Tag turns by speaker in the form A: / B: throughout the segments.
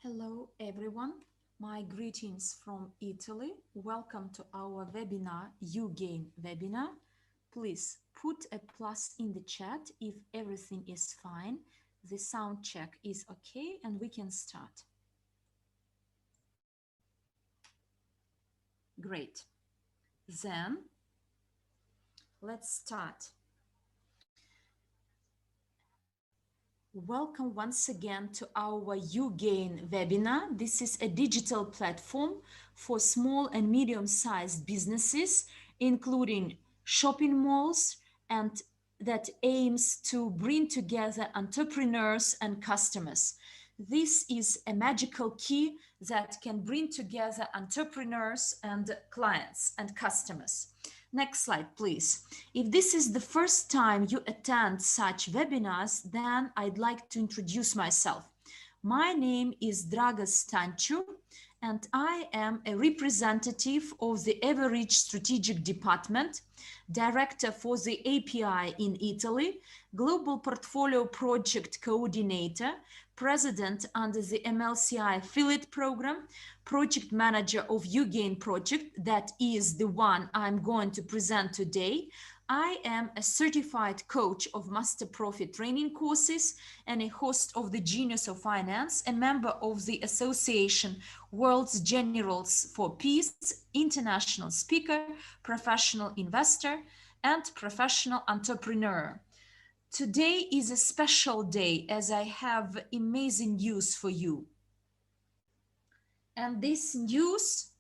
A: Hello everyone, my greetings from Italy. Welcome to our webinar, uGain webinar. Please put a plus in the chat if everything is fine, the sound check is okay and we can start. Great. Then let's start. Welcome once again to our uGain webinar. This is a digital platform for small and medium-sized businesses, including shopping malls, and that aims to bring together entrepreneurs and customers. This is a magical key that can bring together entrepreneurs and clients and customers. Next slide, please. If this is the first time you attend such webinars, then I'd like to introduce myself. My name is Draga Stancu, and I am a representative of the Average Strategic Department, Director for the API in Italy, Global Portfolio Project Coordinator, President under the MLCI Affiliate Program, Project Manager of uGain project, that is the one I'm going to present today. I am a certified coach of master profit training courses and a host of the Genius of Finance, a member of the association World's Generals for Peace, international speaker, professional investor, and professional entrepreneur. Today is a special day as I have amazing news for you. And this news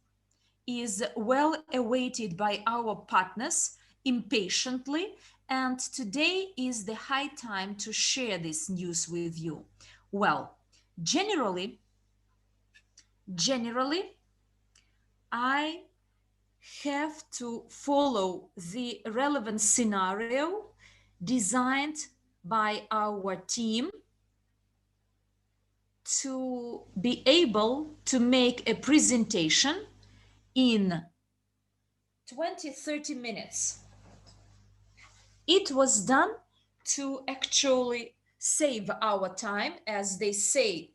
A: is well awaited by our partners impatiently, and today is the high time to share this news with you. Well, generally, I have to follow the relevant scenario designed by our team to be able to make a presentation in 20-30 minutes. It was done to actually save our time. As they say,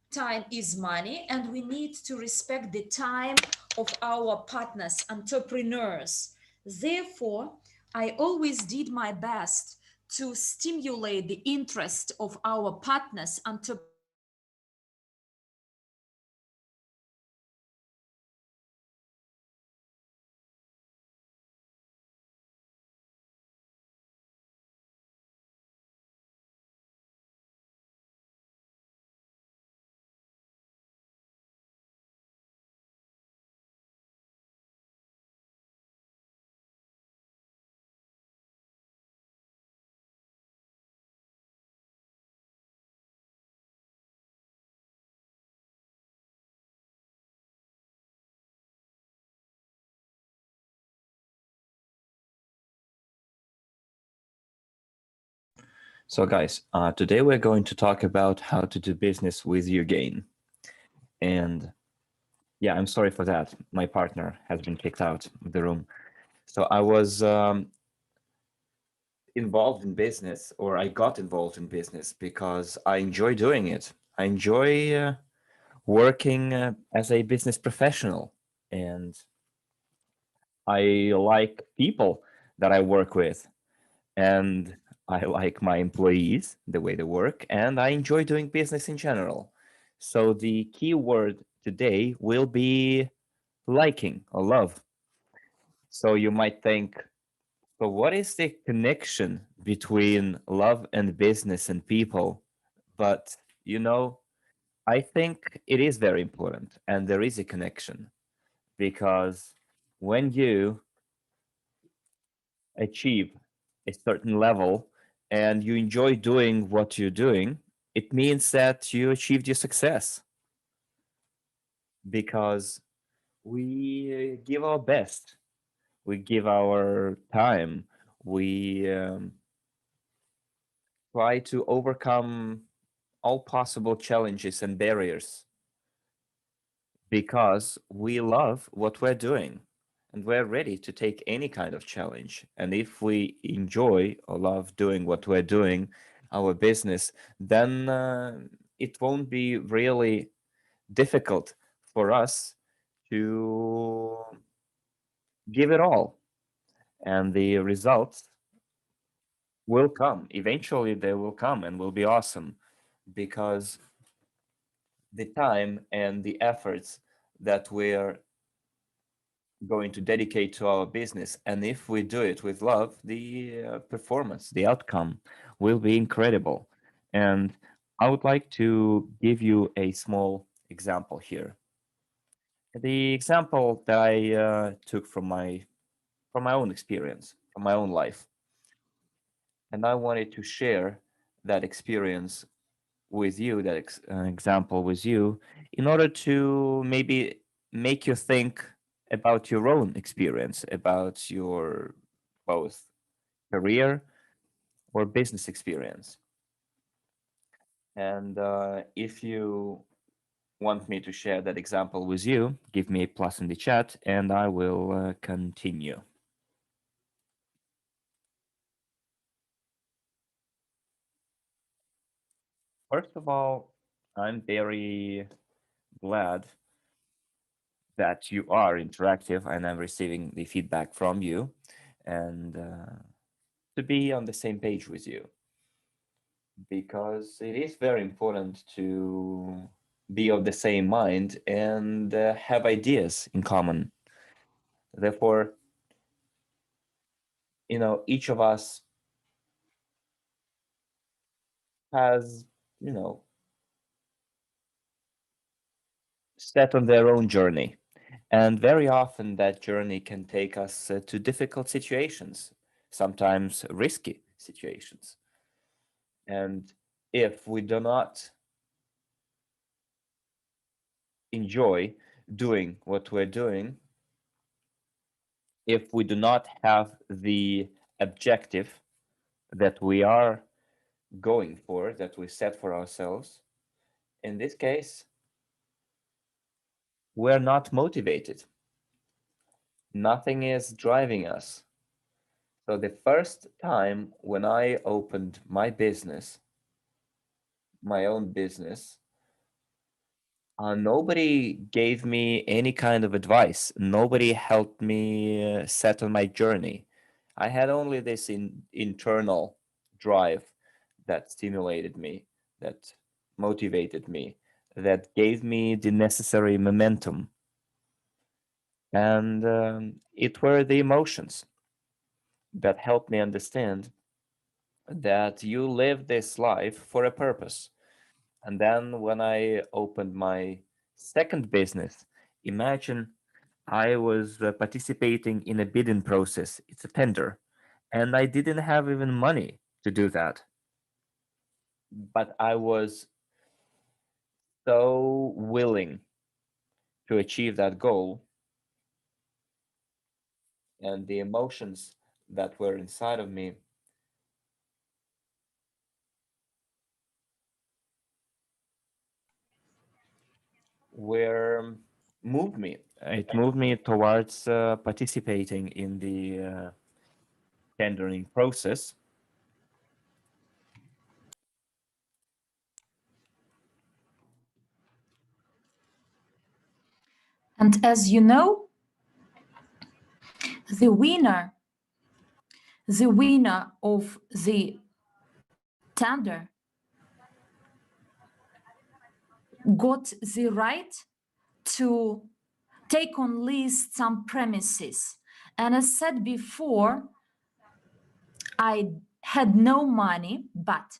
A: time is money, and we need to respect the time of our partners, entrepreneurs. Therefore, I always did my best to stimulate the interest of our partners, entrepreneurs,
B: So guys, today we're going to talk about how to do business with uGain. And yeah, I'm sorry for that. My partner has been kicked out of the room. So I was involved in business, or I got involved in business because I enjoy doing it. I enjoy working as a business professional, and I like people that I work with, and I like my employees, the way they work, and I enjoy doing business in general. So the key word today will be liking or love. So you might think, so what is the connection between love and business and people? But you know, I think it is very important, and there is a connection because when you achieve a certain level and you enjoy doing what you're doing, it means that you achieved your success because we give our best, we give our time, we try to overcome all possible challenges and barriers because we love what we're doing and we're ready to take any kind of challenge. And if we enjoy or love doing what we're doing, our business, then it won't be really difficult for us to give it all. And the results will come. Eventually, they will come and will be awesome because the time and the efforts that we're going to dedicate to our business, and if we do it with love, the performance, the outcome will be incredible. And I would like to give you a small example here. The example that I took from my own experience, from my own life, and I wanted to share that experience with you, that example with you, in order to maybe make you think about your own experience, about your both career or business experience. And if you want me to share that example with you, give me a plus in the chat and I will continue. First of all, I'm very glad that you are interactive and I'm receiving the feedback from you and to be on the same page with you because it is very important to be of the same mind and have ideas in common. Therefore, each of us has, you know, set on their own journey. And very often that journey can take us to difficult situations, sometimes risky situations. And if we do not enjoy doing what we're doing, if we do not have the objective that we are going for, that we set for ourselves, in this case, we're not motivated. Nothing is driving us. So the first time when I opened my business, my own business, nobody gave me any kind of advice. Nobody helped me set on my journey. I had only this internal drive that stimulated me, that motivated me, that gave me the necessary momentum. And it were the emotions that helped me understand that you live this life for a purpose. And then when I opened my second business, imagine I was participating in a bidding process. It's a tender. And I didn't have even money to do that. But I was so willing to achieve that goal. And the emotions that were inside of me were moved me. It moved me towards participating in the tendering process.
A: And as you know, the winner, the winner of the tender got the right to take on lease some premises. And as said before, I had no money, but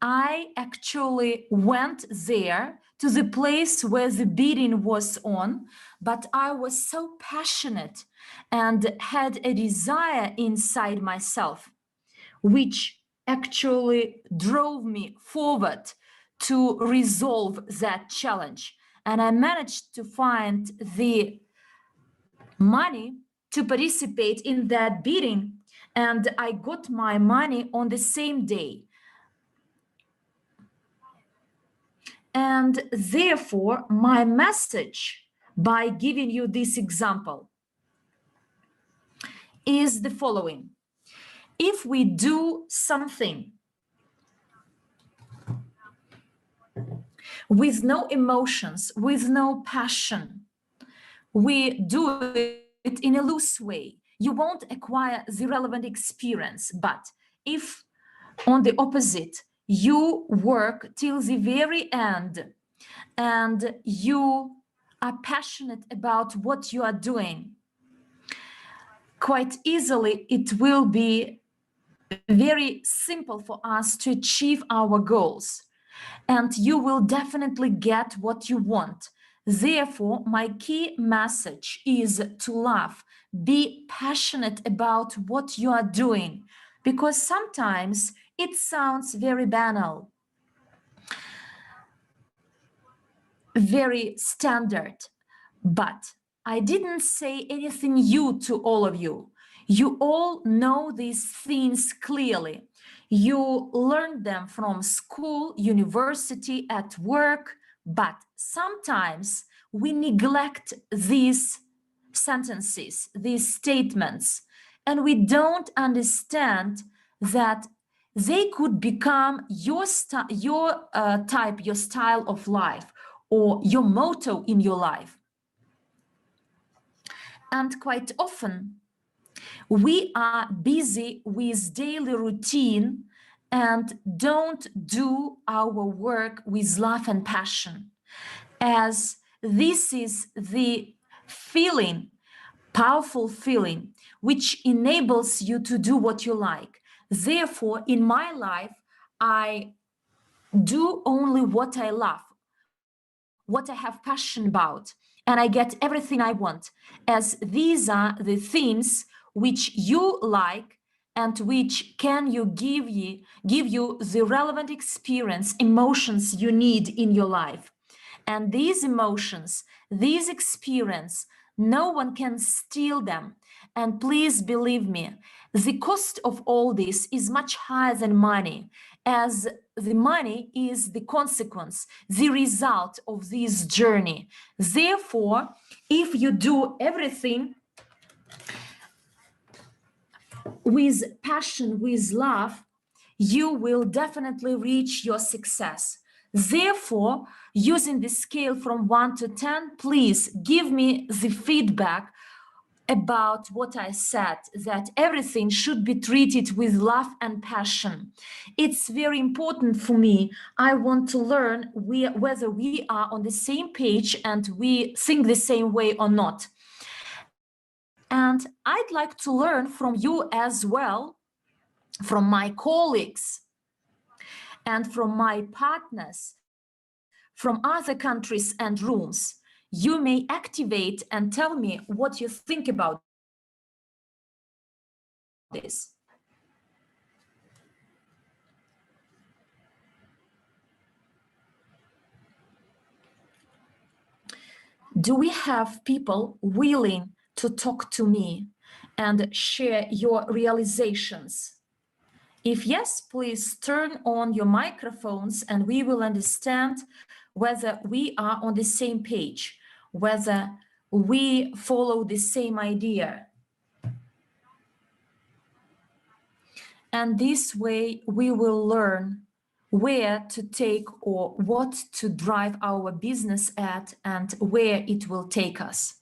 A: I actually went there to the place where the bidding was on, but I was so passionate and had a desire inside myself, which actually drove me forward to resolve that challenge. And I managed to find the money to participate in that bidding, and I got my money on the same day. And therefore, my message by giving you this example is the following. If we do something with no emotions, with no passion. We do it in a loose way. You won't acquire the relevant experience. But if, on the opposite, you work till the very end and you are passionate about what you are doing, quite easily it will be very simple for us to achieve our goals, and you will definitely get what you want. Therefore, my key message is to love, be passionate about what you are doing, because sometimes it sounds very banal, very standard. But I didn't say anything new to all of you. You all know these things clearly. You learned them from school, university, at work, but sometimes we neglect these sentences, these statements, and we don't understand that they could become your type, your style of life, or your motto in your life. And quite often, we are busy with daily routine and don't do our work with love and passion, as this is the feeling, powerful feeling, which enables you to do what you like. Therefore, in my life, I do only what I love, what I have passion about, and I get everything I want, as these are the things which you like and which can give you the relevant experience, emotions you need in your life. And these emotions, these experience, no one can steal them. And please believe me, the cost of all this is much higher than money, as the money is the consequence, the result of this journey. Therefore, if you do everything with passion, with love, you will definitely reach your success. Therefore, using the scale from 1 to 10, please give me the feedback about what I said, that everything should be treated with love and passion. It's very important for me. I want to learn whether we are on the same page and we think the same way or not. And I'd like to learn from you as well, from my colleagues, and from my partners from other countries and rooms. You may activate and tell me what you think about this. Do we have people willing to talk to me and share your realizations? If yes, please turn on your microphones and we will understand whether we are on the same page, whether we follow the same idea. And this way we will learn where to take or what to drive our business at and where it will take us.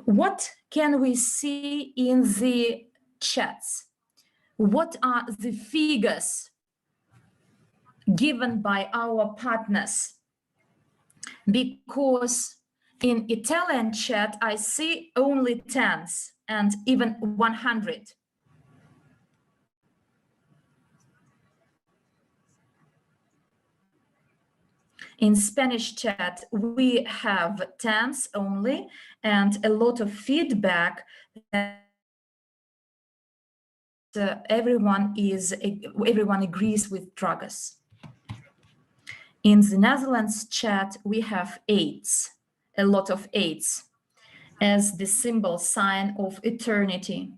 A: What can we see in the chats? What are the figures given by our partners? Because in Italian chat, I see only tens and even 100. In Spanish chat, we have tens only and a lot of feedback that everyone agrees with Dragas. In the Netherlands chat, we have eights, a lot of eights, as the symbol sign of eternity.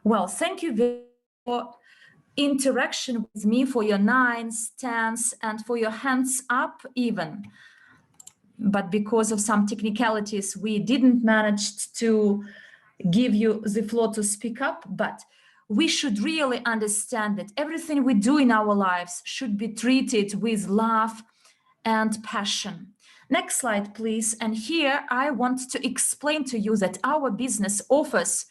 A: Well, thank you very much for interaction with me, for your nines, tens, and for your hands up even. But because of some technicalities, we didn't manage to give you the floor to speak up, but we should really understand that everything we do in our lives should be treated with love and passion. Next slide, please. And here I want to explain to you that our business offers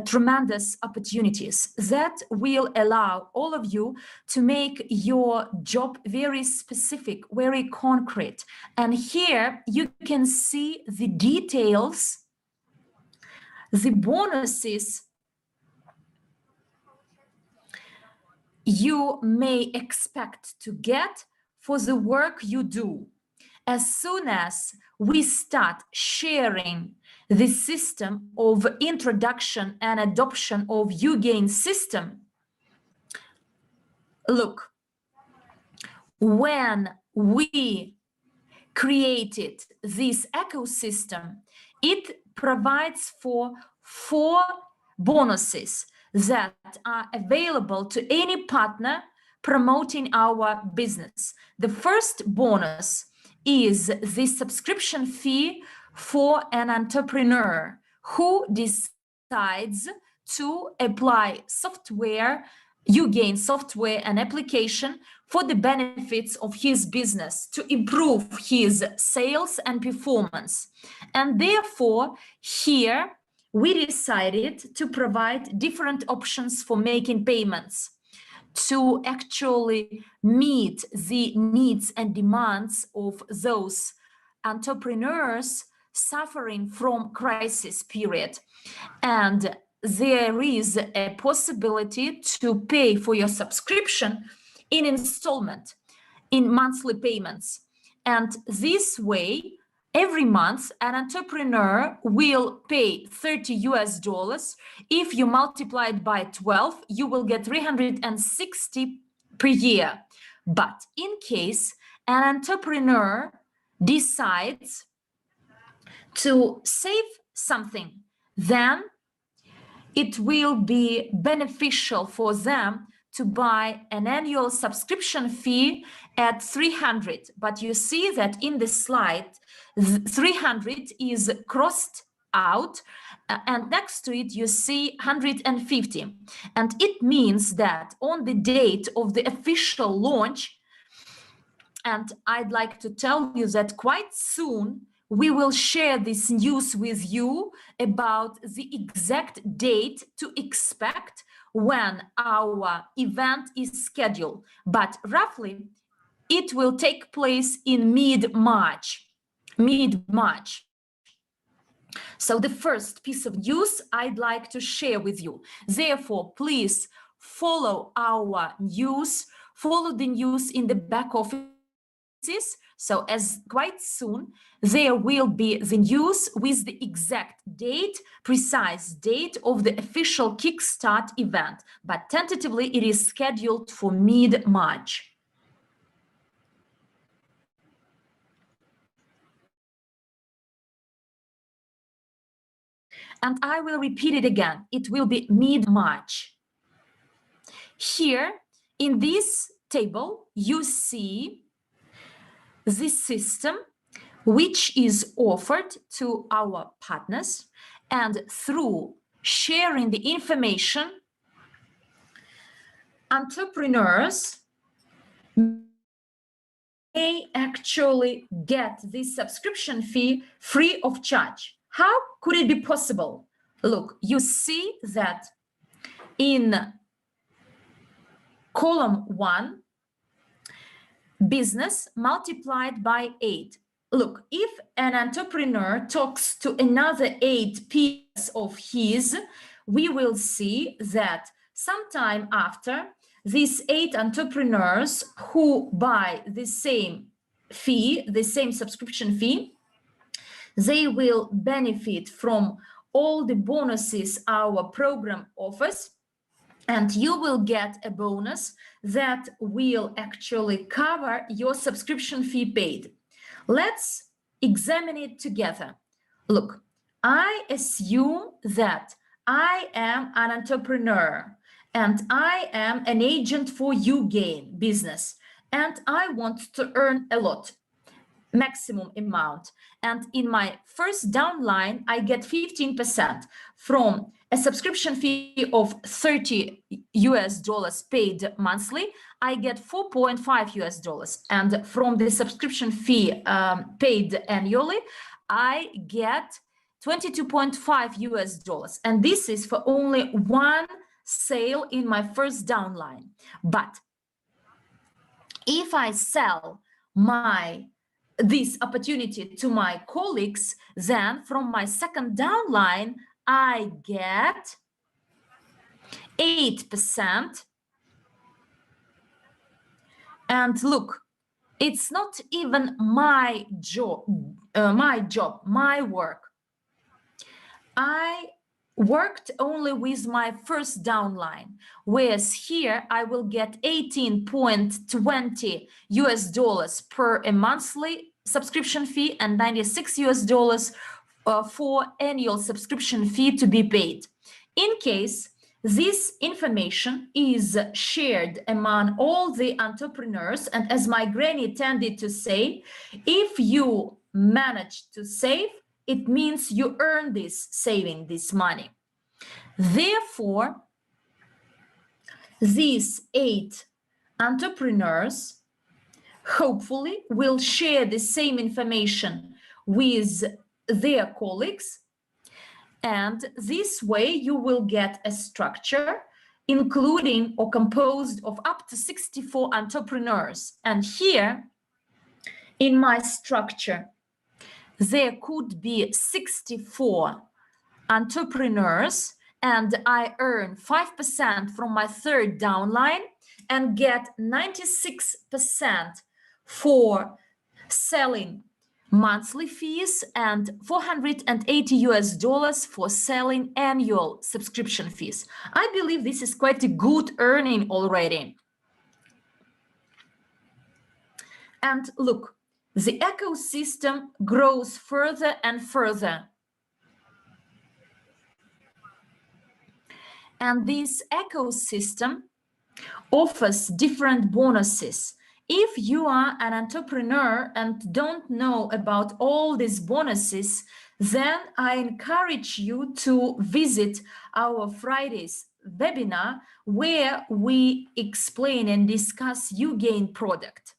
A: tremendous opportunities that will allow all of you to make your job very specific, very concrete. And here you can see the details, the bonuses you may expect to get for the work you do. As soon as we start sharing the system of introduction and adoption of uGain system, look, when we created this ecosystem, it provides for 4 bonuses that are available to any partner promoting our business. The first bonus is the subscription fee for an entrepreneur who decides to apply software, uGain software and application for the benefits of his business to improve his sales and performance. And therefore, here we decided to provide different options for making payments to actually meet the needs and demands of those entrepreneurs suffering from crisis period. And there is a possibility to pay for your subscription in installment, in monthly payments. And this way, every month, an entrepreneur will pay $30. If you multiply it by 12, you will get 360 per year. But in case an entrepreneur decides to save something, then it will be beneficial for them to buy an annual subscription fee at 300. But you see that in the slide, 300 is crossed out, and next to it you see 150. And it means that on the date of the official launch, and I'd like to tell you that quite soon we will share this news with you about the exact date to expect when our event is scheduled. But roughly, it will take place in mid-March. So the first piece of news I'd like to share with you. Therefore, please follow our news, follow the news in the back office. So as quite soon, there will be the news with the exact date, precise date of the official Kickstart event. But tentatively, it is scheduled for mid-March. And I will repeat it again. It will be mid-March. Here, in this table, you see this system which is offered to our partners, and through sharing the information, entrepreneurs may actually get this subscription fee free of charge. How could it be possible? Look, you see that in column 1, business multiplied by 8. Look, if an entrepreneur talks to another 8 peers of his, we will see that sometime after, these 8 entrepreneurs who buy the same fee, the same subscription fee, they will benefit from all the bonuses our program offers. and you will get a bonus that will actually cover your subscription fee paid. Let's examine it together. Look, I assume that I am an entrepreneur and I am an agent for uGain business, and I want to earn a lot, maximum amount. And in my first downline, I get 15% from a subscription fee of 30 US dollars paid monthly. I get 4.5 US dollars. And from the subscription fee paid annually, I get 22.5 US dollars. And this is for only one sale in my first downline. But if I sell this opportunity to my colleagues, then from my second downline, I get 8%. And look, it's not even my job, my work. I worked only with my first downline, whereas here I will get 18.20 US dollars per a monthly subscription fee and 96 US dollars for annual subscription fee to be paid. In case this information is shared among all the entrepreneurs, and as my granny tended to say, if you manage to save, it means you earn saving this money. Therefore, these 8 entrepreneurs hopefully will share the same information with their colleagues, and this way you will get a structure including or composed of up to 64 entrepreneurs. And here in my structure, there could be 64 entrepreneurs, and I earn 5% from my third downline and get 96% for selling monthly fees and 480 US dollars for selling annual subscription fees. I believe this is quite a good earning already. And look, the ecosystem grows further and further. And this ecosystem offers different bonuses. If you are an entrepreneur and don't know about all these bonuses, then I encourage you to visit our Friday's webinar where we explain and discuss uGain product.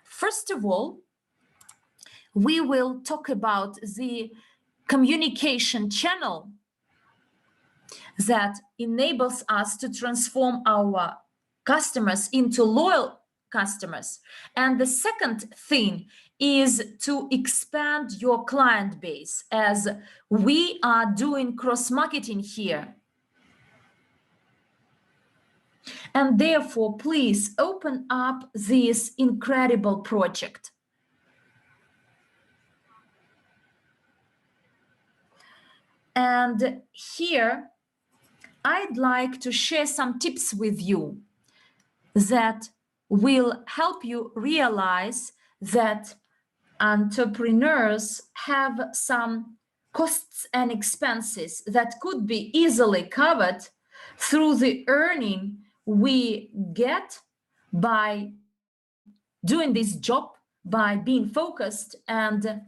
A: First of all, we will talk about the communication channel that enables us to transform our customers into loyal customers. And the second thing is to expand your client base, as we are doing cross-marketing here. And therefore, please open up this incredible project. And here, I'd like to share some tips with you that will help you realize that entrepreneurs have some costs and expenses that could be easily covered through the earning we get by doing this job, by being focused, and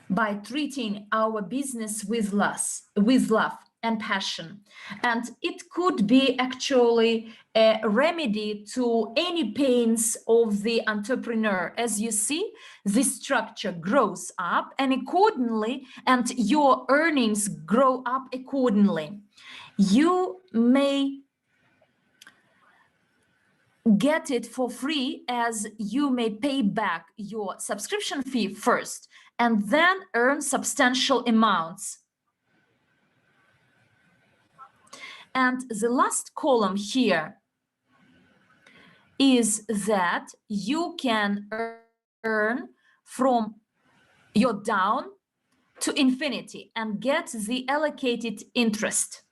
A: by treating our business with love and passion. And it could be actually a remedy to any pains of the entrepreneur. As you see, this structure grows up and accordingly, and your earnings grow up accordingly. You may get it for free, as you may pay back your subscription fee first and then earn substantial amounts. And the last column here is that you can earn from your down to infinity and get the allocated interest.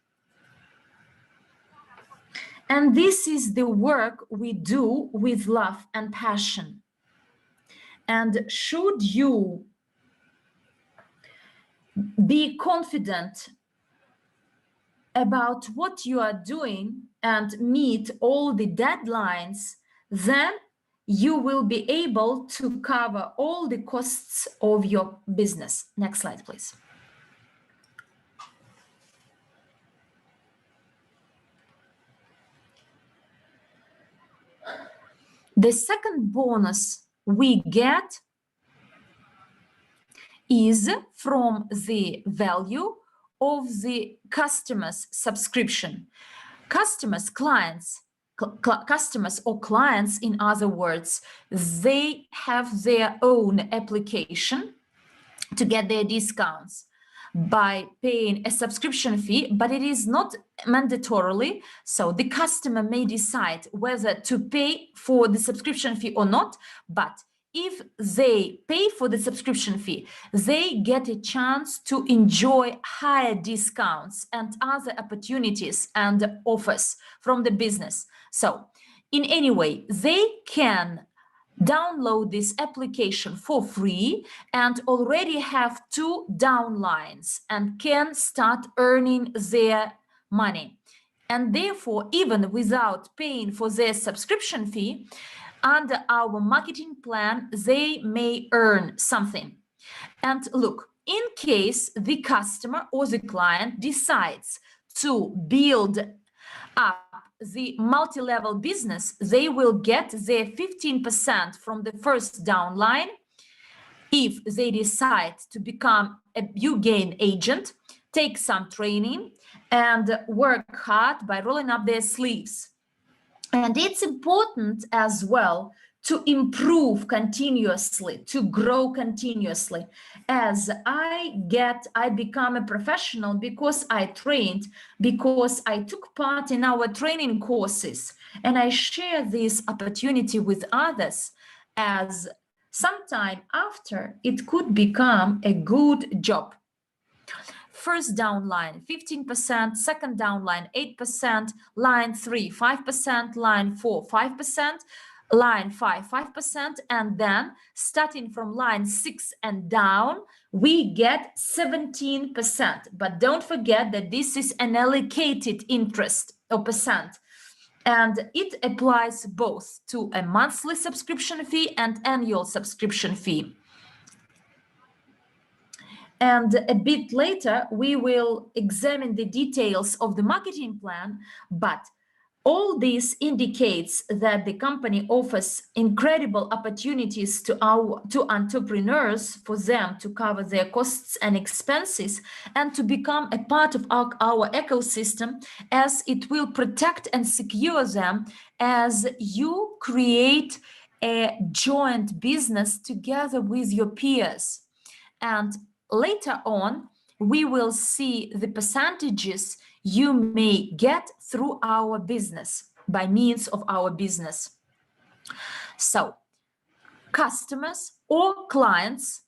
A: And this is the work we do with love and passion. And should you be confident about what you are doing and meet all the deadlines, then you will be able to cover all the costs of your business. Next slide, please. The second bonus we get is from the value of the customer's subscription. Customers or clients, in other words, they have their own application to get their discounts by paying a subscription fee, but it is not mandatorily. So the customer may decide whether to pay for the subscription fee or not, but if they pay for the subscription fee, they get a chance to enjoy higher discounts and other opportunities and offers from the business. So in any way, they can download this application for free and already have 2 downlines and can start earning their money. And therefore, even without paying for their subscription fee, under our marketing plan, they may earn something. And look, in case the customer or the client decides to build up the multi-level business, they will get their 15% from the first downline if they decide to become a uGain agent, take some training, and work hard by rolling up their sleeves. And it's important as well to improve continuously, to grow continuously. As I become a professional because I trained, because I took part in our training courses, and I share this opportunity with others, as sometime after it could become a good job. First downline 15%, second downline 8%, line 3 5%, line 4 5%, line 5 5%, and then starting from line 6 and down we get 17%. But don't forget that this is an allocated interest or percent, and it applies both to a monthly subscription fee and annual subscription fee. And a bit later, we will examine the details of the marketing plan, but all this indicates that the company offers incredible opportunities to entrepreneurs for them to cover their costs and expenses and to become a part of our ecosystem, as it will protect and secure them as you create a joint business together with your peers. And later on, we will see the percentages you may get through our business, by means of our business. So, customers or clients,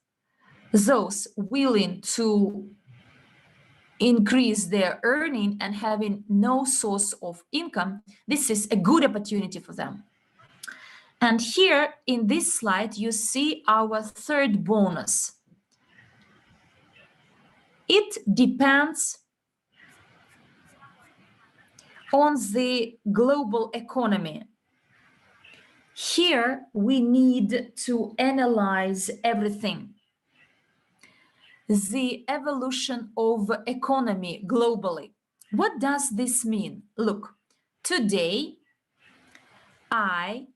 A: those willing to increase their earning and having no source of income, this is a good opportunity for them. And here in this slide, you see our third bonus. It depends on the global economy. Here we need to analyze everything. The evolution of economy globally. What does this mean? Look, today I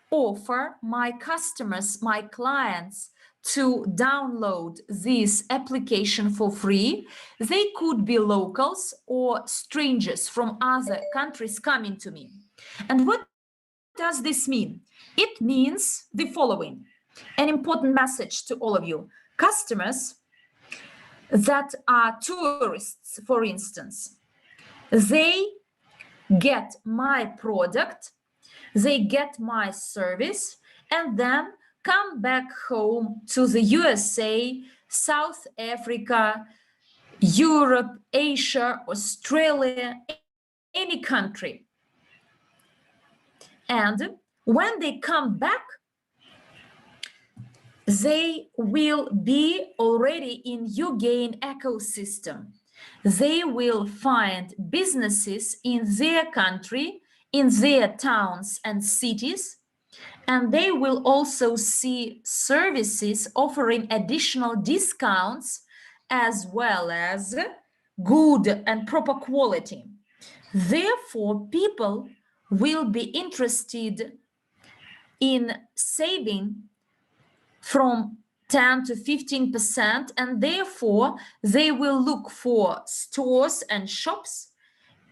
A: offer my customers, my clients, to download this application for free. They could be locals or strangers from other countries coming to me. And what does this mean? It means the following, an important message to all of you. Customers that are tourists, for instance, they get my product, they get my service, and then come back home to the USA, South Africa, Europe, Asia, Australia, any country. And when they come back, they will be already in uGain ecosystem. They will find businesses in their country, in their towns and cities, and they will also see services offering additional discounts as well as good and proper quality. Therefore, people will be interested in saving from 10 to 15%, and therefore they will look for stores and shops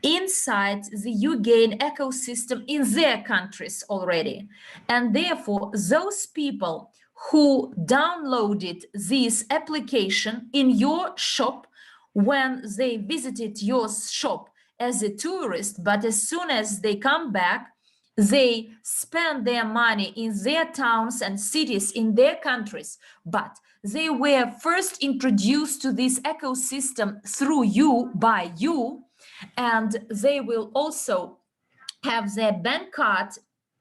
A: inside the uGain ecosystem in their countries already. And therefore, those people who downloaded this application in your shop when they visited your shop as a tourist, but as soon as they come back, they spend their money in their towns and cities in their countries, but they were first introduced to this ecosystem through you, by you, and they will also have their bank card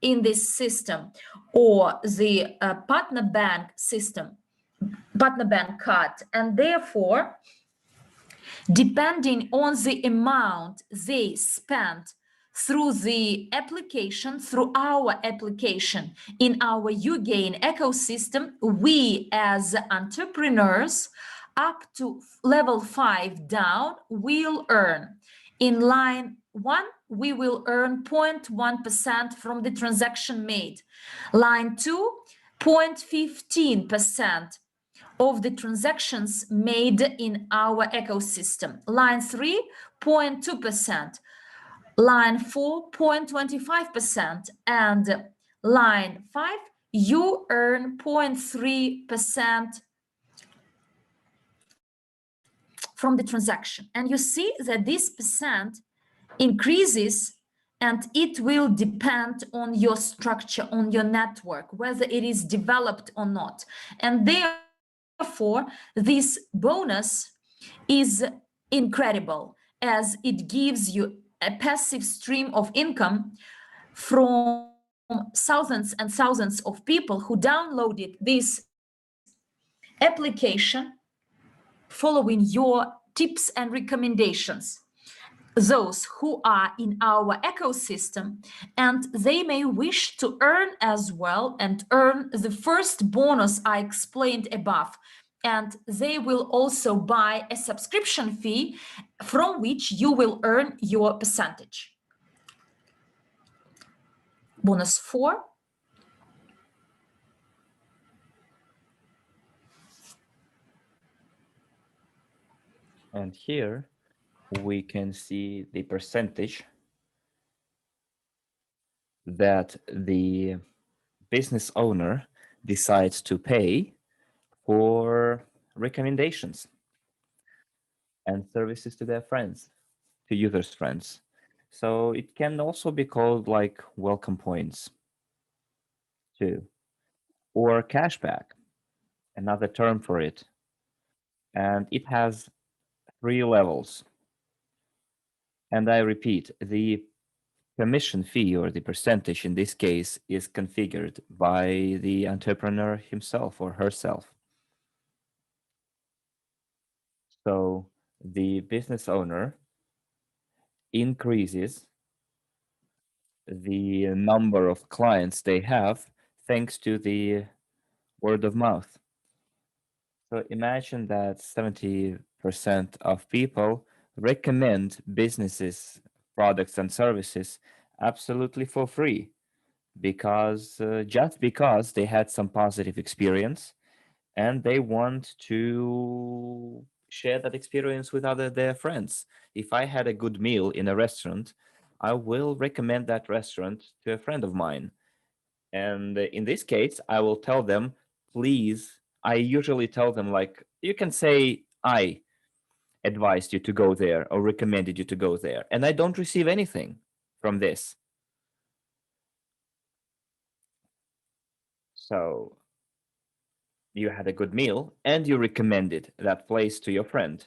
A: in this system or the partner bank system, partner bank card, and therefore, depending on the amount they spent through the application, through our application in our uGain ecosystem, we as entrepreneurs up to level 5 down will earn. In line 1, we will earn 0.1% from the transaction made. Line 2, 0.15% of the transactions made in our ecosystem. Line 3, 0.2%. Line 4, 0.25%. And line 5, you earn 0.3% from the transaction. And you see that this percent increases, and it will depend on your structure, on your network, whether it is developed or not. And therefore, this bonus is incredible, as it gives you a passive stream of income from thousands and thousands of people who downloaded this application following your tips and recommendations, those who are in our ecosystem, and they may wish to earn as well and earn the first bonus I explained above. And they will also buy a subscription fee from which you will earn your percentage. Bonus 4.
B: And here we can see the percentage that the business owner decides to pay for recommendations and services to their friends, to users' friends. So it can also be called like welcome points too, or cashback, another term for it. And it has 3 levels. And I repeat, the commission fee or the percentage in this case is configured by the entrepreneur himself or herself. So the business owner increases the number of clients they have thanks to the word of mouth. So imagine that 70% of people recommend businesses, products, and services absolutely for free because just because they had some positive experience and they want to share that experience with their friends. If I had a good meal in a restaurant, I will recommend that restaurant to a friend of mine. And in this case, I will tell them, please, I usually tell them, like, you can say, I advised you to go there or recommended you to go there. And I don't receive anything from this. So you had a good meal and you recommended that place to your friend.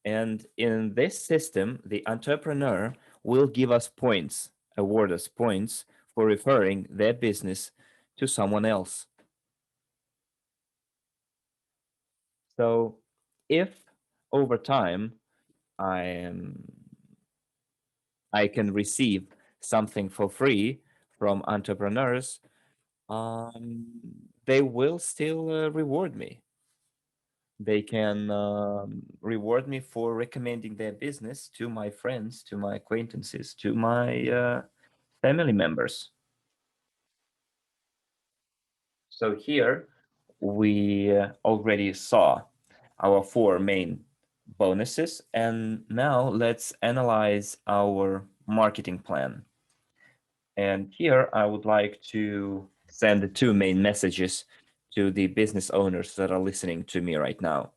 B: And in this system, the entrepreneur will give us points, award us points for referring their business to someone else. So if over time I am I can receive something for free from entrepreneurs, um, they will still reward me. They can reward me for recommending their business to my friends, to my acquaintances, to my family members. So here we already saw our four main bonuses, and now let's analyze our marketing plan. And here I would like to send the two main messages to the business owners that are listening to me right now.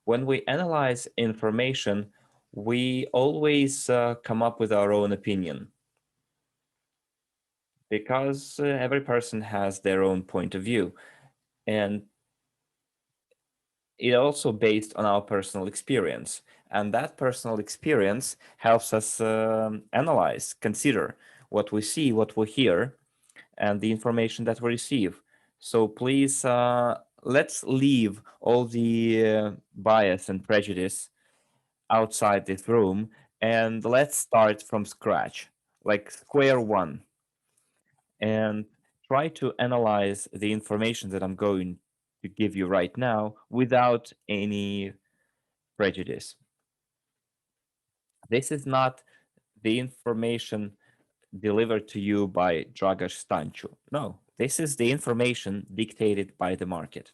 B: When we analyze information, we always come up with our own opinion because every person has their own point of view. And it also based on our personal experience. And that personal experience helps us analyze, consider what we see, what we hear, and the information that we receive. So please, let's leave all the bias and prejudice outside this room and let's start from scratch, like square one, and try to analyze the information that I'm going to give you right now without any prejudice. This is not the information delivered to you by Dragoš Stanchu. No, this is the information dictated by the market.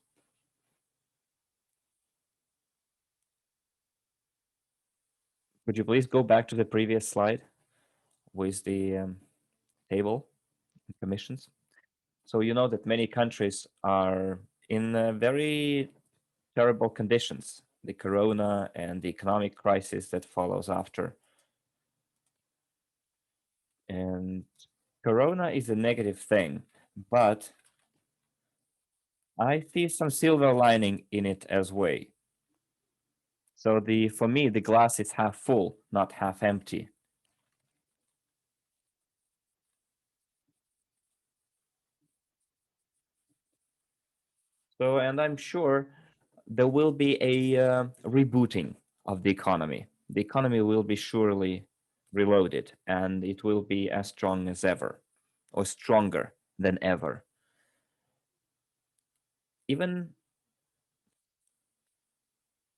B: Could you please go back to the previous slide with the table and commissions? So you know that many countries are in very terrible conditions, the corona and the economic crisis that follows after. And corona is a negative thing, but I see some silver lining in it as well. So the for me the glass is half full, not half empty. So and I'm sure there will be a rebooting of the economy. The economy will be surely reloaded and it will be as strong as ever or stronger than ever. Even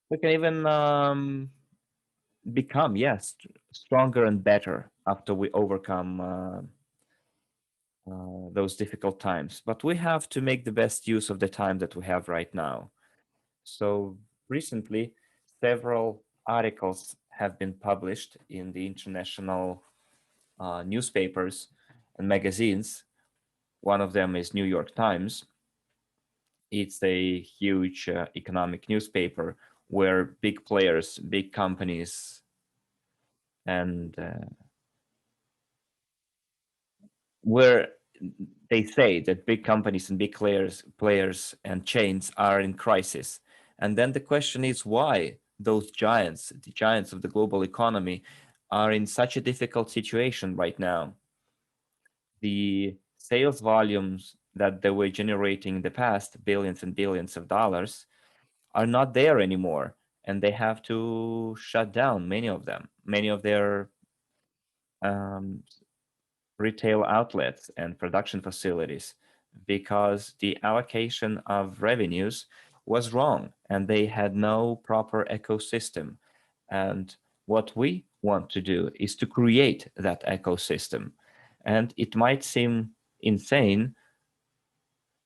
B: we can even become, yes, stronger and better after we overcome those difficult times. But we have to make the best use of the time that we have right now. So recently, several articles have been published in the international newspapers and magazines. One of them is New York Times. It's a huge economic newspaper where big players, big companies, and where they say that big companies and big players and chains are in crisis. And then the question is why those giants, the giants of the global economy, are in such a difficult situation right now. The sales volumes that they were generating in the past, billions and billions of dollars, are not there anymore. And they have to shut down many of them, many of their um, retail outlets and production facilities because the allocation of revenues was wrong and they had no proper ecosystem. And what we want to do is to create that ecosystem. And it might seem insane,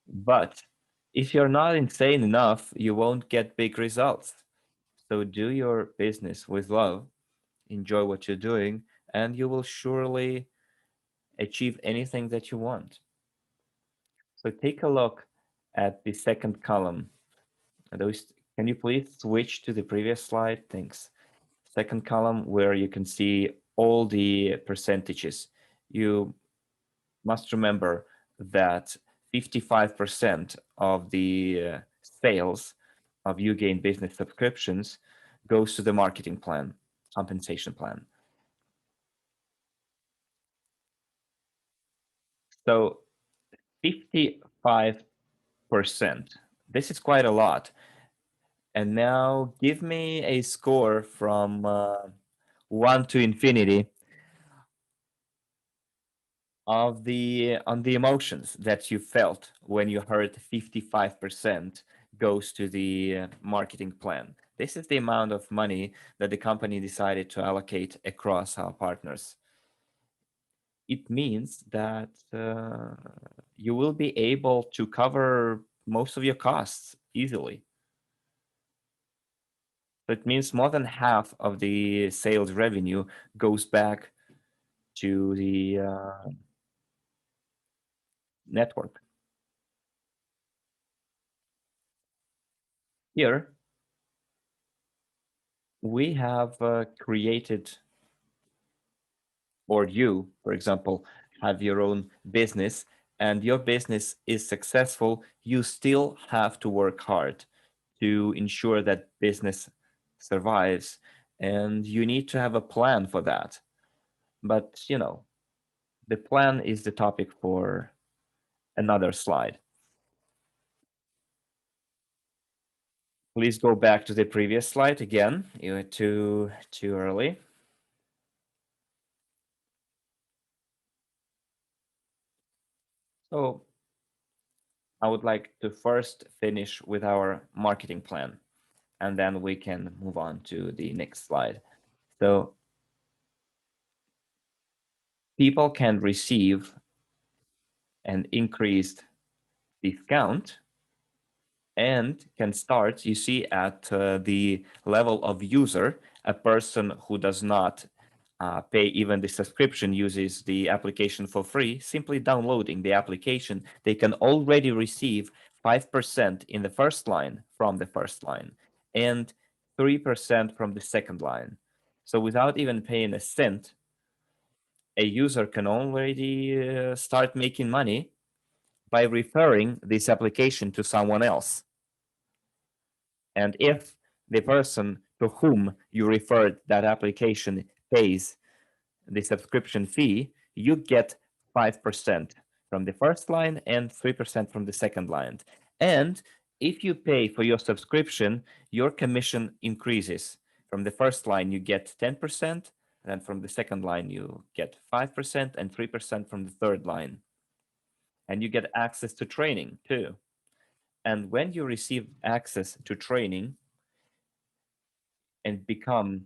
B: but if you're not insane enough, you won't get big results. So do your business with love, enjoy what you're doing, and you will surely achieve anything that you want. So take a look at the second column. Those, can you please switch to the previous slide? Thanks. Second column where you can see all the percentages. You must remember that 55% of the sales of uGain business subscriptions goes to the marketing plan, compensation plan. So 55%. This is quite a lot. And now give me a score from 1 to infinity of the on the emotions that you felt when you heard 55% goes to the marketing plan. This is the amount of money that the company decided to allocate across our partners. It means that you will be able to cover most of your costs easily. So it means more than half of the sales revenue goes back to the network. Here, we have created, or you, for example, have your own business and your business is successful, you still have to work hard to ensure that business survives. And you need to have a plan for that. But, the plan is the topic for another slide. Please go back to the previous slide again. You were too early. So I would like to first finish with our marketing plan, and then we can move on to the next slide. So people can receive an increased discount and can start, you see, at the level of user. A person who does not pay even the subscription uses the application for free. Simply downloading the application, they can already receive 5% in the first line from the first line and 3% from the second line. So without even paying a cent, a user can already start making money by referring this application to someone else. And if the person to whom you referred that application pays the subscription fee, you get 5% from the first line and 3% from the second line. And if you pay for your subscription, your commission increases. From the first line, you get 10%, and from the second line, you get 5% and 3% from the third line. And you get access to training too. And when you receive access to training and become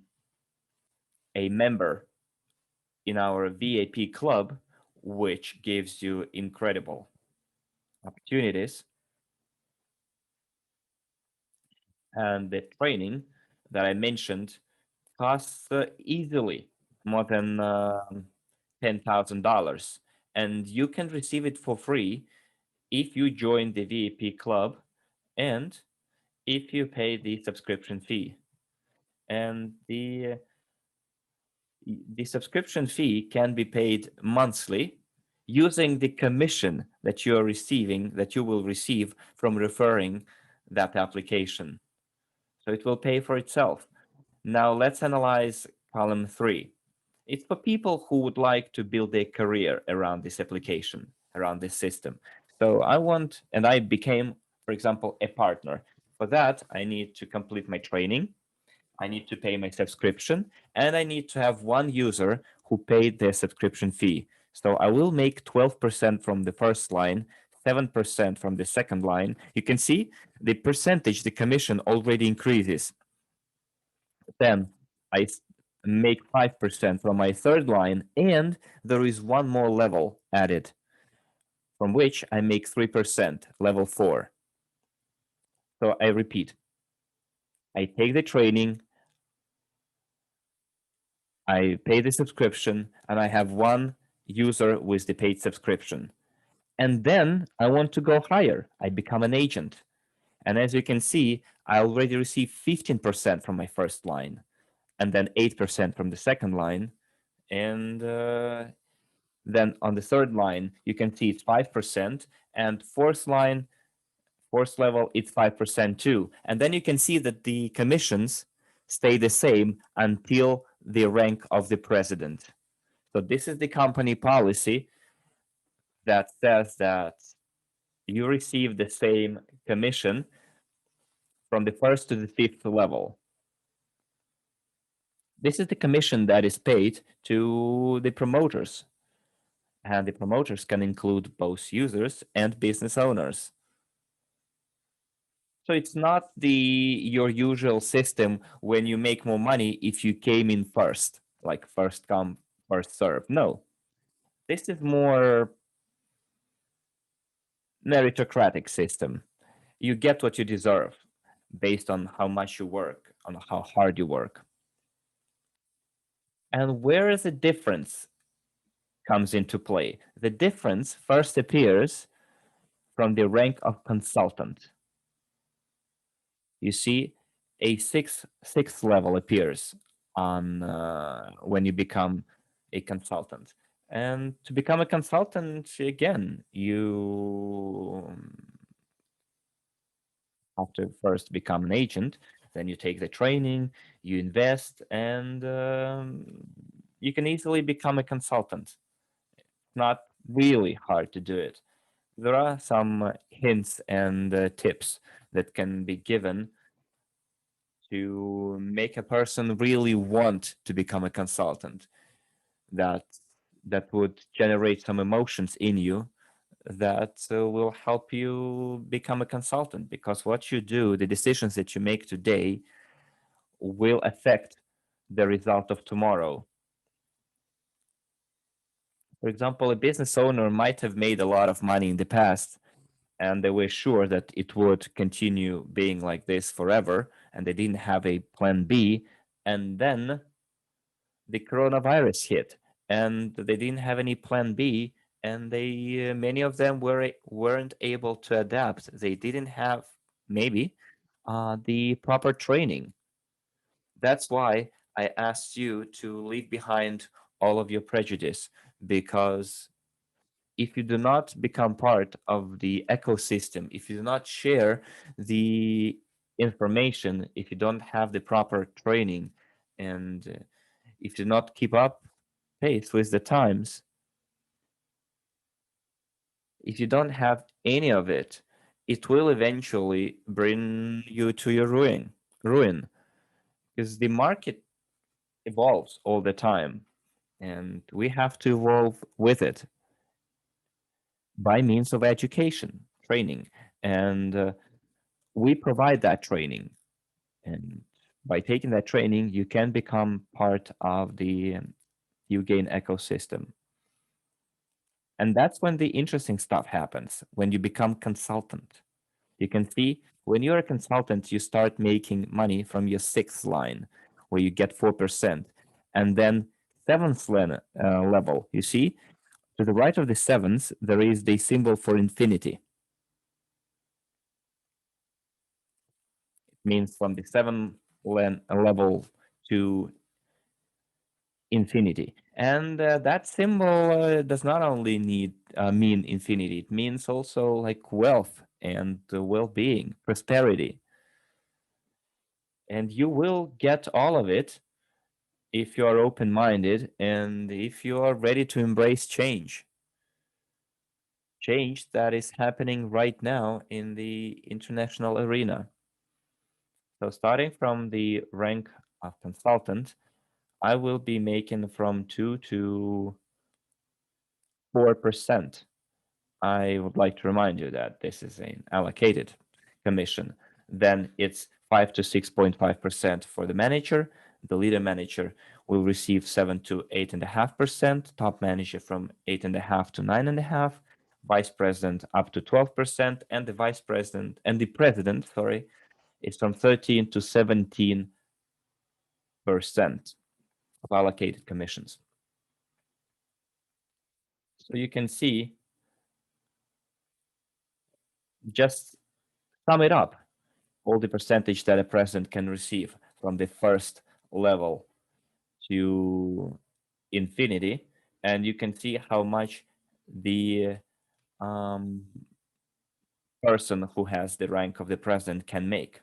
B: a member in our VIP club, which gives you incredible opportunities, and the training that I mentioned costs easily more than $10,000, and you can receive it for free if you join the VIP club and if you pay the subscription fee. And the subscription fee can be paid monthly using the commission that you are receiving, that you will receive from referring that application. So it will pay for itself. Now let's analyze column 3. It's for people who would like to build their career around this application, around this system. So I became, for example, a partner. For that, I need to complete my training. I need to pay my subscription, and I need to have one user who paid their subscription fee. So I will make 12% from the first line, 7% from the second line. You can see the percentage, the commission already increases. Then I make 5% from my third line, and there is one more level added, from which I make 3%, level 4. So I repeat, I take the training, I pay the subscription, and I have one user with the paid subscription. And then I want to go higher. I become an agent. And as you can see, I already receive 15% from my first line, and then 8% from the second line. And then on the third line, you can see it's 5%. And fourth line, fourth level, it's 5% too. And then you can see that the commissions stay the same until the rank of the president. So this is the company policy. that says that you receive the same commission from the first to the fifth level. This is the commission that is paid to the promoters, and the promoters can include both users and business owners. So it's not the your usual system when you make more money if you came in first, like first come, first serve. No, this is more meritocratic system. You get what you deserve based on how much you work, on how hard you work. And where is the difference comes into play? The difference first appears from the rank of consultant. You see, a sixth level appears on when you become a consultant. And to become a consultant, again, you have to first become an agent. Then you take the training, you invest, and you can easily become a consultant. Not really hard to do it. There are some hints and tips that can be given to make a person really want to become a consultant, that that would generate some emotions in you that will help you become a consultant, because what you do, the decisions that you make today will affect the result of tomorrow. For example, a business owner might have made a lot of money in the past and they were sure that it would continue being like this forever, and they didn't have a plan B. And then the coronavirus hit, and they didn't have any plan B, and they many of them weren't able to adapt. They didn't have maybe the proper training. That's why I asked you to leave behind all of your prejudice, because if you do not become part of the ecosystem, if you do not share the information, if you don't have the proper training, and if you do not keep up pace with the times, if you don't have any of it, it will eventually bring you to your ruin, because the market evolves all the time, and we have to evolve with it by means of education, training, and we provide that training. And by taking that training, you can become part of the uGain ecosystem. And that's when the interesting stuff happens, when you become consultant. You can see when you're a consultant, you start making money from your sixth line, where you get 4%. And then level, you see, to the right of the seventh, there is the symbol for infinity. It means from the seventh level to infinity. And that symbol does not only mean infinity, it means also like wealth and well-being, prosperity. And you will get all of it if you are open-minded and if you are ready to embrace change that is happening right now in the international arena. So starting from the rank of consultant, I will be making from 2 to 4%. I would like to remind you that this is an allocated commission. Then it's 5 to 6.5% for the manager. The leader manager will receive 7 to 8.5%. Top manager from 8.5 to 9.5. Vice president up to 12%, and the vice president and the president, sorry, is from 13 to 17% of allocated commissions. So you can see, just sum it up, all the percentage that a president can receive from the first level to infinity, and you can see how much the um, person who has the rank of the president can make.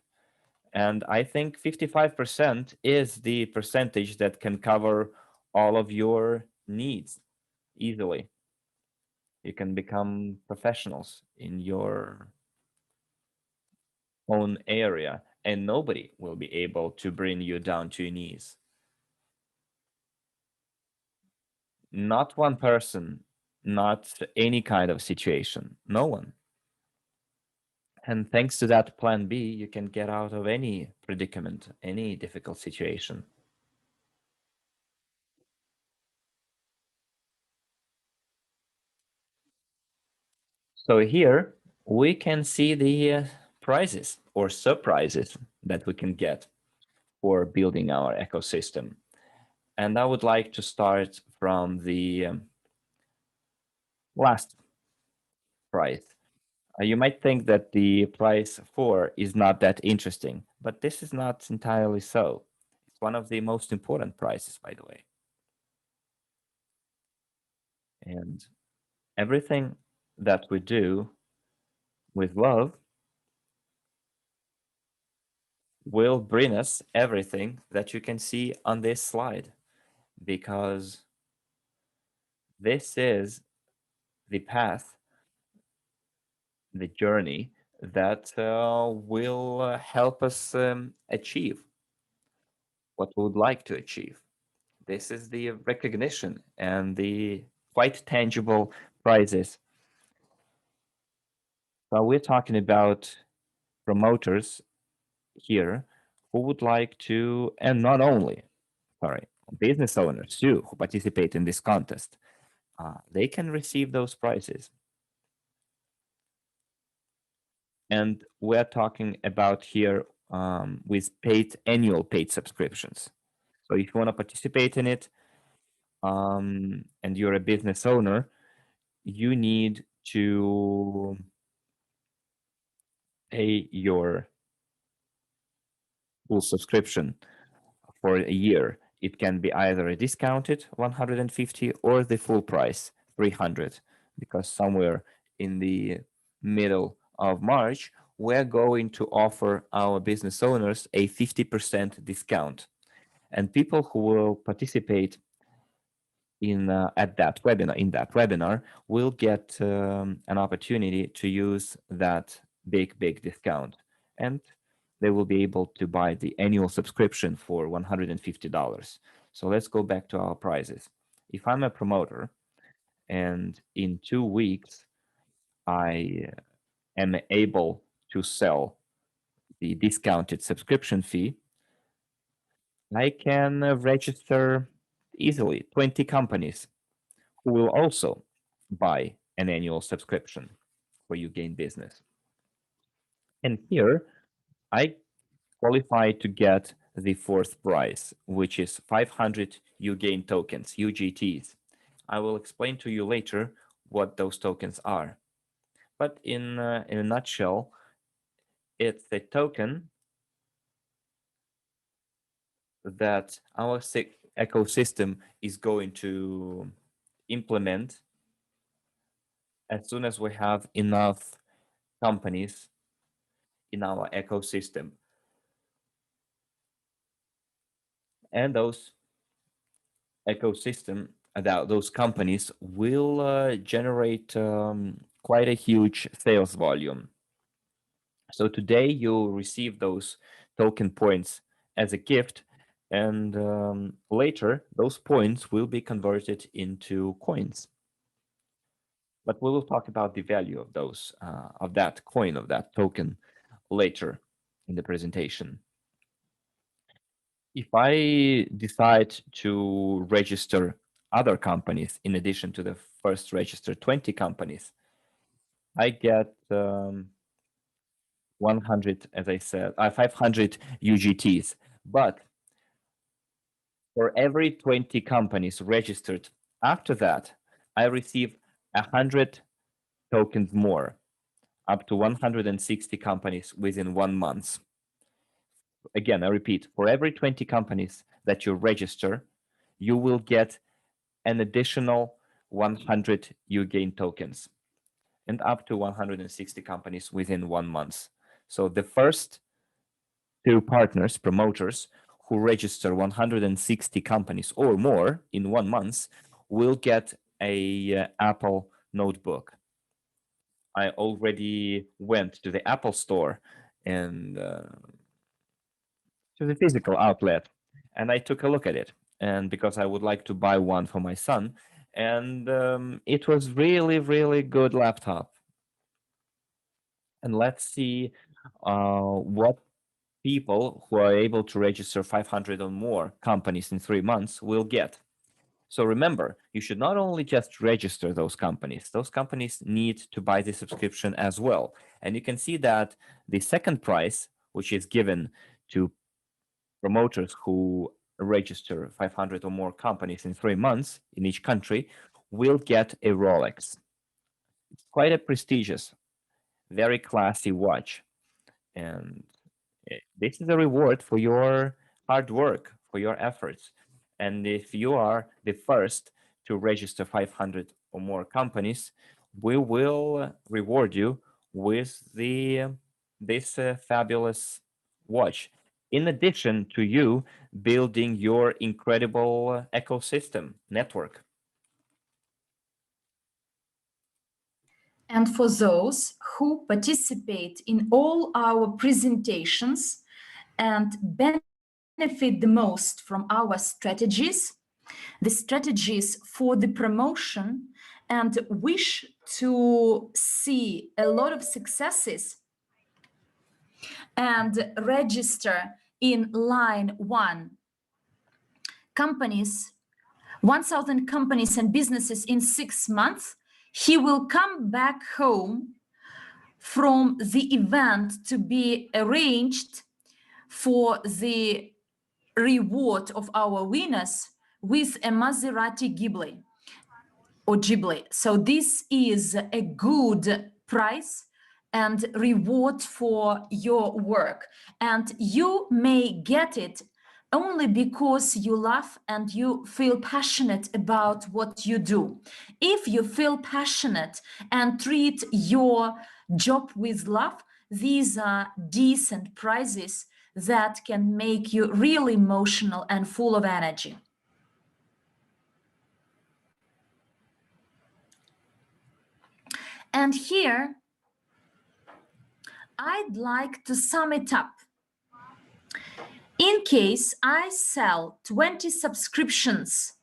B: And I think 55% is the percentage that can cover all of your needs easily. You can become professionals in your own area, and nobody will be able to bring you down to your knees. Not one person, not any kind of situation, no one. And thanks to that plan B, you can get out of any predicament, any difficult situation. So here we can see the prizes or surprises that we can get for building our ecosystem. And I would like to start from the last prize. You might think that the prize 4 is not that interesting, but this is not entirely so. It's one of the most important prizes, by the way. And everything that we do with love will bring us everything that you can see on this slide, because this is the path, the journey that will help us achieve what we would like to achieve. This is the recognition and the quite tangible prizes. So we're talking about promoters here who would like to, and not only, sorry, business owners too, who participate in this contest. They can receive those prizes. And we're talking about here with annual paid subscriptions. So if you want to participate in it, and you're a business owner, you need to pay your full subscription for a year. It can be either a discounted 150 or the full price 300, because somewhere in the middle of March we're going to offer our business owners a 50% discount, and people who will participate in that webinar will get an opportunity to use that big discount, and they will be able to buy the annual subscription for $150. So let's go back to our prizes. If I'm a promoter and in 2 weeks I am able to sell the discounted subscription fee, I can register easily 20 companies who will also buy an annual subscription for uGain Business. And here I qualify to get the fourth prize, which is 500 uGain tokens, UGTs. I will explain to you later what those tokens are. But in a nutshell, it's a token that our ecosystem is going to implement as soon as we have enough companies in our ecosystem. And those ecosystem, those companies will generate quite a huge sales volume. So today you'll receive those token points as a gift, and later those points will be converted into coins. But we will talk about the value of those of that coin, of that token, later in the presentation. If I decide to register other companies in addition to the first registered 20 companies, I get 100, as I said, 500 UGTs. But for every 20 companies registered after that, I receive 100 tokens more, up to 160 companies within 1 month. Again, I repeat, for every 20 companies that you register, you will get an additional 100 uGain tokens, and up to 160 companies within 1 month. So the first two partners, promoters, who register 160 companies or more in 1 month will get a Apple notebook. I already went to the Apple store and to the physical outlet, and I took a look at it. And because I would like to buy one for my son, and it was really, really good laptop. And let's see what people who are able to register 500 or more companies in 3 months will get. So remember, you should not only just register those companies need to buy the subscription as well. And you can see that the second prize, which is given to promoters who register 500 or more companies in 3 months in each country, will get a Rolex. It's quite a prestigious, very classy watch. And this is a reward for your hard work, for your efforts. And if you are the first to register 500 or more companies, we will reward you with this fabulous watch. In addition to you building your incredible ecosystem network.
A: And for those who participate in all our presentations and benefit the most from our strategies, the strategies for the promotion, and wish to see a lot of successes and register in line 1 companies, 1,000 companies and businesses in 6 months, he will come back home from the event to be arranged for the reward of our winners with a Maserati Ghibli or Ghibli. So this is a good price and reward for your work. And you may get it only because you love and you feel passionate about what you do. If you feel passionate and treat your job with love, these are decent prizes that can make you really emotional and full of energy. And here, I'd like to sum it up. In case I sell 20 subscriptions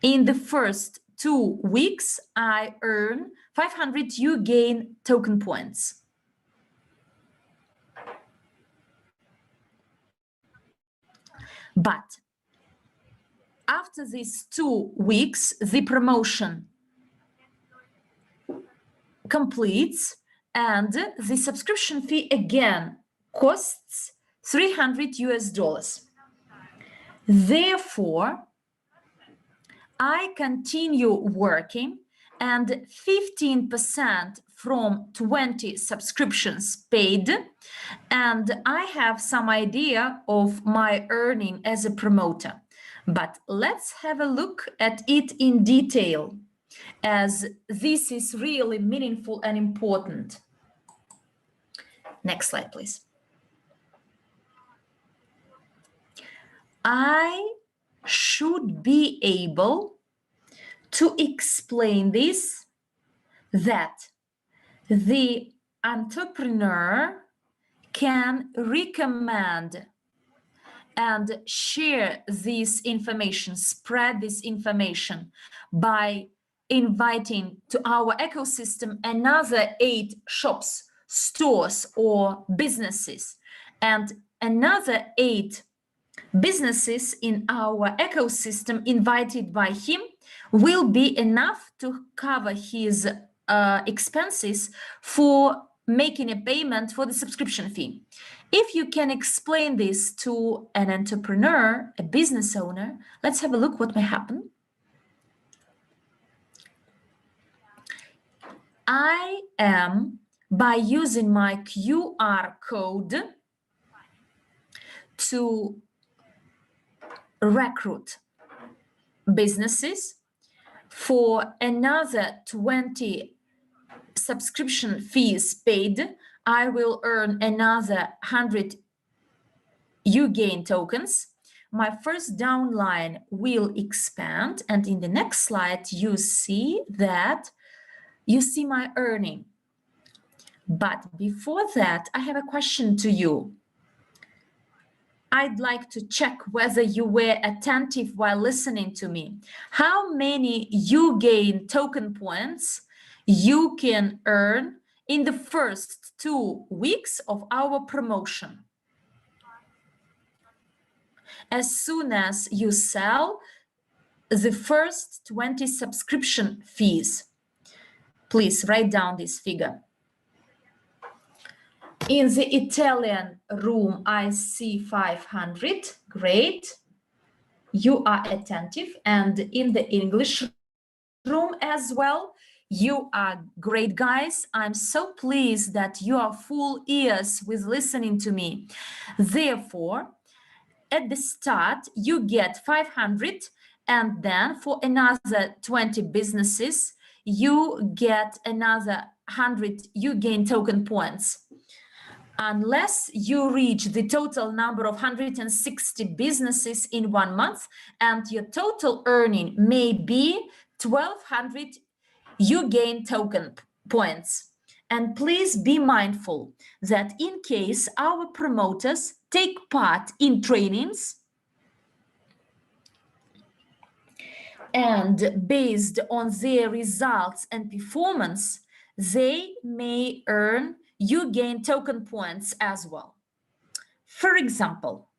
A: in the first 2 weeks, I earn 500 uGain token points. But after these 2 weeks, the promotion completes and the subscription fee again costs $300. Therefore, I continue working and 15% from 20 subscriptions paid, and I have some idea of my earning as a promoter. But let's have a look at it in detail, as this is really meaningful and important. Next slide, please. I should be able to explain this, that the entrepreneur can recommend and share this information, spread this information by inviting to our ecosystem another 8 shops, stores, or businesses, and another 8 businesses in our ecosystem invited by him will be enough to cover his expenses for making a payment for the subscription fee. If you can explain this to an entrepreneur, a business owner, let's have a look what may happen. I am, by using my QR code, to recruit businesses for another 20 subscription fees paid. I will earn another 100 uGain tokens. My first downline will expand, and in the next slide you see that You see my earning. But before that, I have a question to you. I'd like to check whether you were attentive while listening to me. How many uGain token points you can earn in the first 2 weeks of our promotion? As soon as you sell the first 20 subscription fees. Please write down this figure. In the Italian room, I see 500. Great. You are attentive. And in the English room as well, you are great, guys. I'm so pleased that you are full ears with listening to me. Therefore, at the start, you get 500, and then for another 20 businesses, you get another 100 uGain token points. Unless you reach the total number of 160 businesses in 1 month, and your total earning may be 1200 uGain token points. And please be mindful that in case our promoters take part in trainings and based on their results and performance, they may earn uGain token points as well. For example,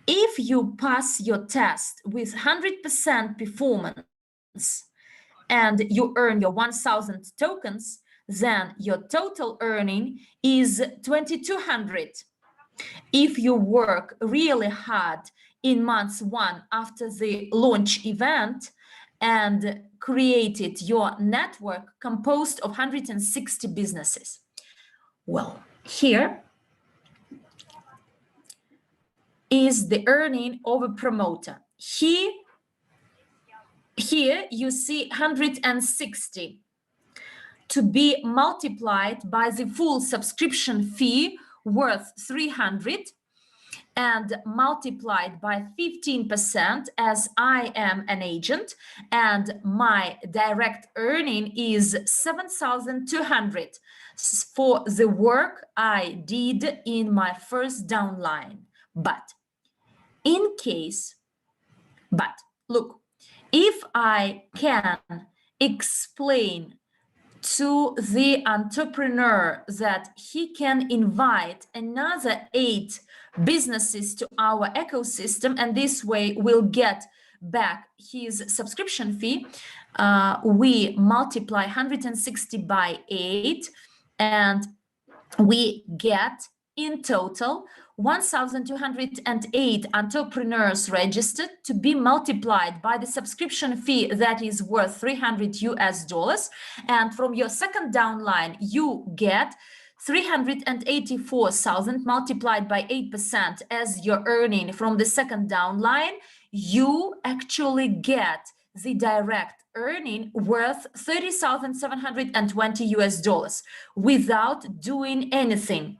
A: if you pass your test with 100% performance and you earn your 1,000 tokens, then your total earning is 2,200. If you work really hard in month 1 after the launch event and created your network composed of 160 businesses. Well, here is the earning of a promoter. Here you see 160 to be multiplied by the full subscription fee worth 300 and multiplied by 15% as I am an agent and my direct earning is 7,200 for the work I did in my first downline. But look, if I can explain to the entrepreneur that he can invite another 8 businesses to our ecosystem, and this way will get back his subscription fee, we multiply 160 by 8 and we get in total 1,208 entrepreneurs registered to be multiplied by the subscription fee that is worth $300. And from your second downline, you get 384,000 multiplied by 8% as your earning from the second downline. You actually get the direct earning worth $30,720 without doing anything.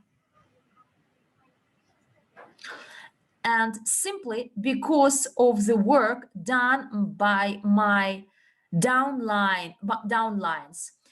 A: And simply because of the work done by my downlines.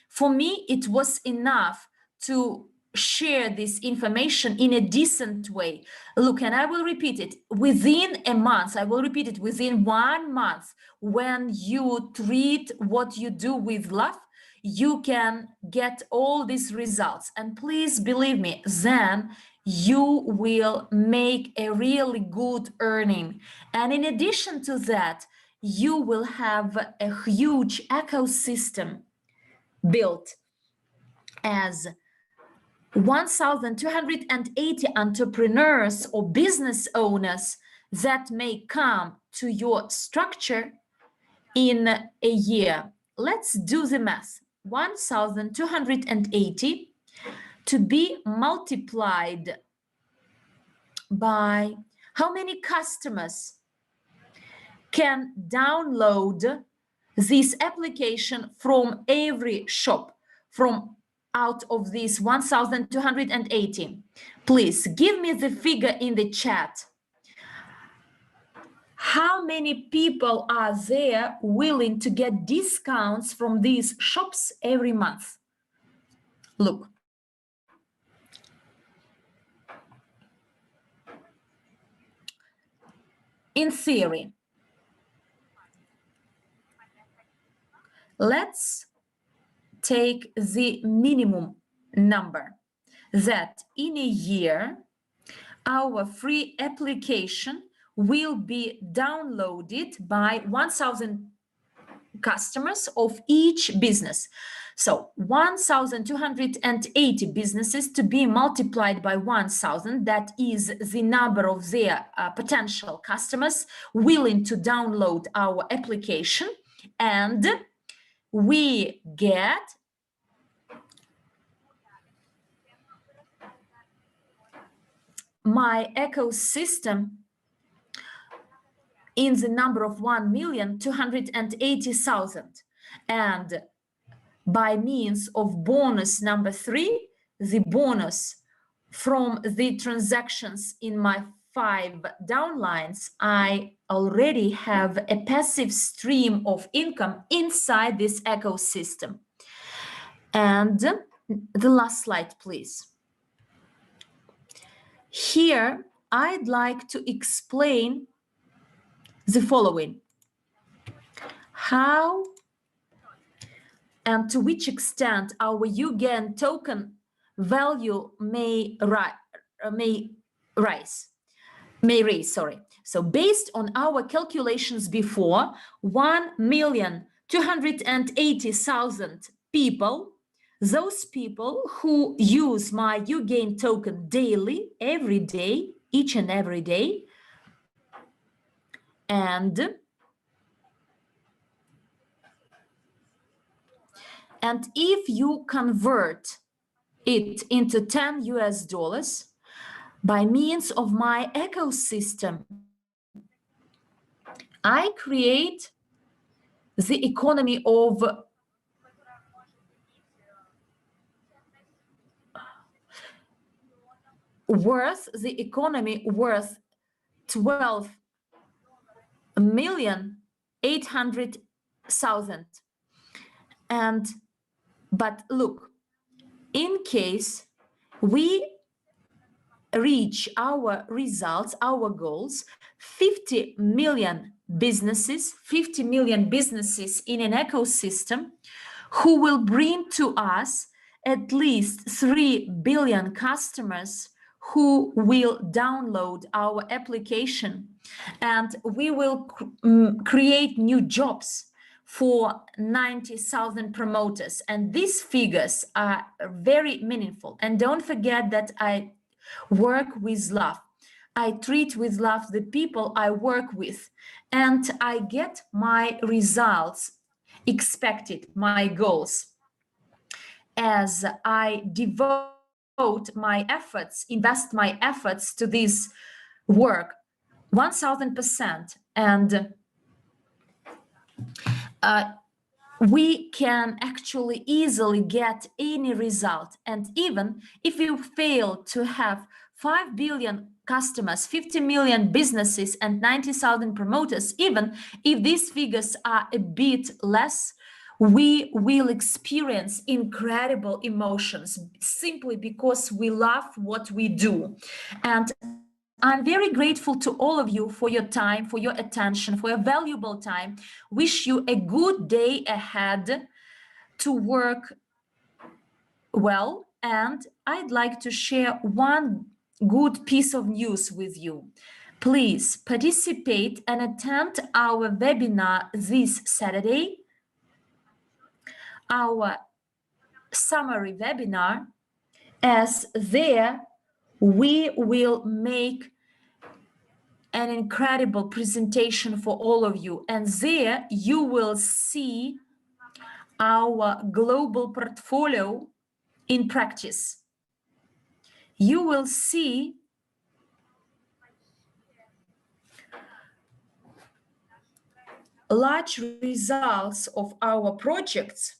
A: For me, it was enough to share this information in a decent way. Look, and I will repeat it within a month. I will repeat it within 1 month. When you treat what you do with love, you can get all these results. And please believe me, then you will make a really good earning. And in addition to that, you will have a huge ecosystem built as 1,280 entrepreneurs or business owners that may come to your structure in a year. Let's do the math. 1,280 to be multiplied by how many customers can download this application from every shop from out of these 1,280. Please give me the figure in the chat. how many people are there willing to get discounts from these shops every month? Look. In theory, let's take the minimum number that in a year our free application will be downloaded by 1,000 customers of each business. So 1,280 businesses to be multiplied by 1,000, that is the number of their potential customers willing to download our application, and we get my ecosystem in the number of 1,280,000. And by means of bonus number 3, the bonus from the transactions in my 5 downlines, I already have a passive stream of income inside this ecosystem. And the last slide, please. Here, I'd like to explain the following: how and to which extent our uGain token value may raise. So based on our calculations before, 1,280,000 people, those people who use my uGain token daily, every day, each and every day, and if you convert it into 10 US dollars by means of my ecosystem, I create the economy of worth 12,800,000. And but look, in case we reach our results, our goals, 50 million businesses in an ecosystem who will bring to us at least 3 billion customers who will download our application, and we will create new jobs for 90,000 promoters. And these figures are very meaningful. And don't forget that I work with love. I treat with love the people I work with, and I get my results expected, my goals, as I devote my efforts, invest my efforts to this work 1,000%. And we can actually easily get any result. And even if you fail to have 5 billion customers, 50 million businesses, and 90,000 promoters, even if these figures are a bit less, we will experience incredible emotions simply because we love what we do. And I'm very grateful to all of you for your time, for your attention, for your valuable time. Wish you a good day ahead to work well. And I'd like to share one good piece of news with you. Please participate and attend our webinar this Saturday, our summary webinar, as there we will make an incredible presentation for all of you. And there you will see our global portfolio in practice. You will see large results of our projects,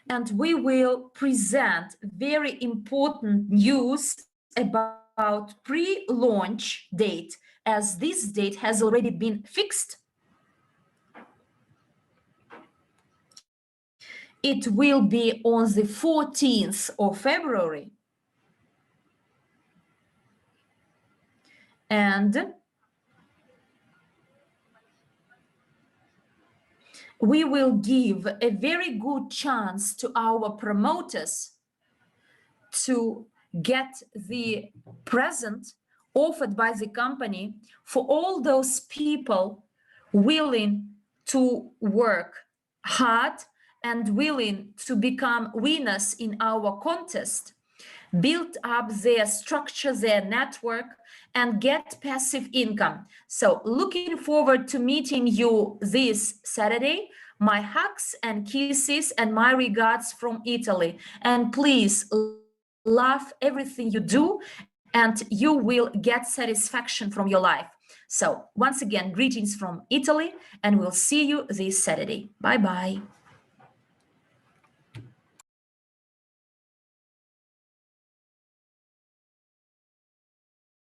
A: and we will present very important news about about pre-launch date, as this date has already been fixed. It will be on the 14th of February. And we will give a very good chance to our promoters to get the present offered by the company for all those people willing to work hard and willing to become winners in our contest, build up their structure, their network, and get passive income. So looking forward to meeting you this Saturday. My hugs and kisses and my regards from Italy. And please love everything you do, and you will get satisfaction from your life. So once again, greetings from Italy, and we'll see you this Saturday. Bye bye.